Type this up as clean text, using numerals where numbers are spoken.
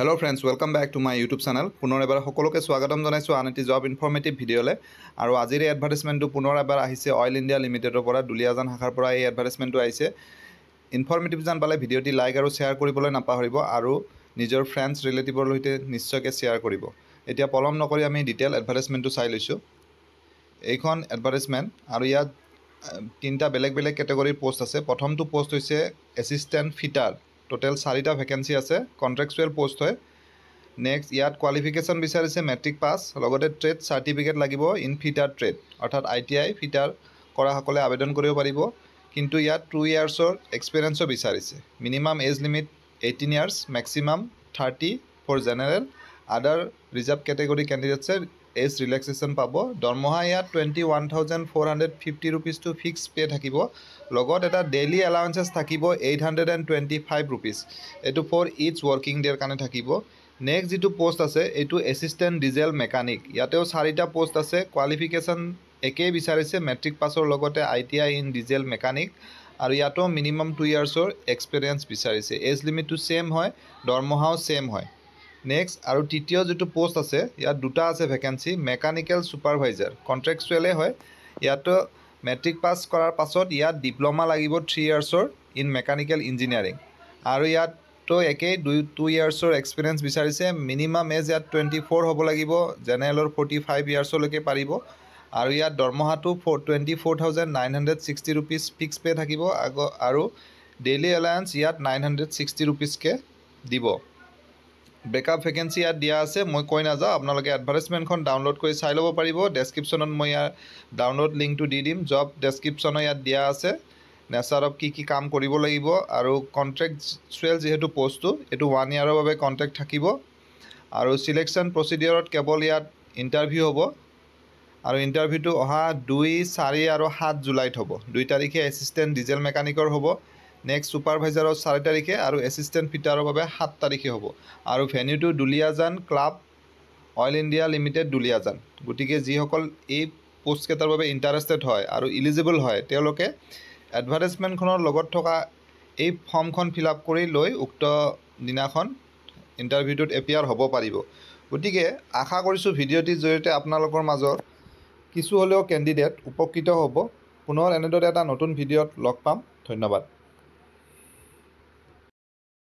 Hello friends, welcome back to my YouTube channel. পুনৰ এবাৰ সকলোকে স্বাগতম জনাইছো আন এটি জব ইনফৰমেটিভ ভিডিঅ'লে আৰু আজিৰ এই এডভাৰটাইজমেণ্টটো পুনৰ এবাৰ আহিছে অইল ইণ্ডিয়া লিমিটেডৰ পৰা দুলিয়াজান শাখাৰ পৰা এই এডভাৰটাইজমেণ্টটো আহিছে। ইনফৰমেটিভ জান পালে ভিডিঅ'টি লাইক আৰু শ্বেয়াৰ কৰিবলৈ নাপাহৰিব আৰু নিজৰ ফ্ৰেণ্ডছ ৰিলেটিভৰ সৈতে নিশ্চয়কৈ শ্বেয়াৰ কৰিব। এতিয়া পলম নকৰি আমি ডিটেইল এডভাৰটাইজমেণ্টটো চাই লৈছো। এইখন এডভাৰটাইজমেণ্ট আৰু ইয়াত তিনিটা বেলেগ বেলেগ কেটেগৰীৰ পোষ্ট আছে। প্ৰথমটো পোষ্ট হৈছে এছিষ্টেণ্ট ফিটাৰ। টোটেল 4টা ভেকেন্সি আছে, কন্ট্ৰেকচুৱেল পোষ্ট হয়। নেক্সট ইয়াত কোৱালিফিকেশ্যন বিচাৰিছে মেট্ৰিক পাছ, লগতে ট্ৰেড চাৰ্টিফিকেট লাগিব ইন ফিটাৰ ট্ৰেড, অৰ্থাৎ ITI ফিটাৰ কৰাসকলে আবেদন কৰিব পাৰিব। কিন্তু ইয়াত 2 ইয়াৰ্ছৰ এক্সপিৰিয়েঞ্চো বিচাৰিছে। Minimum age limit 18 years, maximum 30 for general. Other reserved category কেণ্ডিডেটছে এজ ৰিলেক্সেশ্যন পাব। দৰমহা ইয়াত 21,450 ৰুপিজটো ফিক্স পে থাকিব। লগত এটা ডেইলি এলাউঞ্চেছ থাকিব 825 ৰুপিজ। এইটো ফৰ ইচ ৱৰ্কিং ডেৰ কাৰণে থাকিব। নেক্সট যিটো পোষ্ট আছে এইটো এছিষ্টেণ্ট ডিজেল মেকানিক। ইয়াতেও 4টা পোষ্ট আছে। কোৱালিফিকেশ্যন একেই বিচাৰিছে, মেট্ৰিক পাছৰ লগতে ITI ইন ডিজেল মেকানিক, আৰু ইয়াতো মিনিমাম 2 ইয়াৰ্ছৰ এক্সপিৰিয়েঞ্চ বিচাৰিছে। এজ লিমিটটো ছেম হয়, দৰমহাও ছেম হয়। নেক্সট আৰু তৃতীয় যিটো পোষ্ট আছে ইয়াত 2টা আছে ভেকেন্সি, মেকানিকেল ছুপাৰভাইজাৰ, কণ্ট্ৰেকচুৱেলে হয়। ইয়াতো মেট্ৰিক পাছ কৰাৰ পাছত ইয়াত ডিপ্ল'মা লাগিব 3 ইয়াৰ্ছৰ ইন মেকানিকেল ইঞ্জিনিয়াৰিং, আৰু ইয়াতো একেই 2 ইয়াৰ্ছৰ এক্সপিৰিয়েঞ্চ বিচাৰিছে। মিনিমাম এজ ইয়াত 24 হ'ব লাগিব, জেনেৰেলৰ 45 ইয়াৰ্ছলৈকে পাৰিব। আৰু ইয়াত দৰমহাটো 24,960 ৰুপিজ ফিক্স পে থাকিব, আৰু ডেইলি এলায়েন্স ইয়াত 960 ৰুপিজকৈ দিব। বেকআপ ভেকেন্সি ইয়াত দিয়া আছে, মই কৈ নাযাওঁ, আপোনালোকে এডভাৰটাইজমেণ্টখন ডাউনলোড কৰি চাই ল'ব পাৰিব। ডেছক্ৰিপশ্যনত মই ইয়াৰ ডাউনলোড লিংকটো দি দিম। জব ডেছক্ৰিপশ্যনো ইয়াত দিয়া আছে, নেচাৰ অফ কি কাম কৰিব লাগিব। আৰু কণ্ট্ৰেকচুৱেল যিহেতু পোষ্টটো এইটো 1 ইয়াৰৰ বাবে কণ্ট্ৰেক্ট থাকিব। আৰু চিলেকশ্যন প্ৰচিডিঅ'ৰত কেৱল ইয়াত ইণ্টাৰভিউ হ'ব, আৰু ইণ্টাৰভিউটো অহা 2, 4 আৰু 7 জুলাইত হ'ব। 2 তাৰিখে এছিষ্টেণ্ট ডিজেল মেকানিকৰ হ'ব, নেক্সট ছুপাৰভাইজাৰৰ 4 তাৰিখে, আৰু এছিষ্টেণ্ট ফিটাৰৰ বাবে 7 তাৰিখে হ'ব। আৰু ভেন্যুটো Duliajan club Oil India Limited Duliajan. গতিকে যিসকল এই পোষ্টকেইটাৰ বাবে ইণ্টাৰেষ্টেড হয় আৰু ইলিজিবল হয় তেওঁলোকে এডভাৰটাইজমেণ্টখনৰ লগত থকা এই ফৰ্মখন ফিল আপ কৰি লৈ উক্ত দিনাখন ইণ্টাৰভিউটোত এপিয়াৰ হ'ব পাৰিব। গতিকে আশা কৰিছোঁ ভিডিঅ'টিৰ জৰিয়তে আপোনালোকৰ মাজত কিছু হ'লেও কেণ্ডিডেট উপকৃত হ'ব। পুনৰ এনেদৰে এটা নতুন ভিডিঅ'ত লগ পাম। ধন্যবাদ।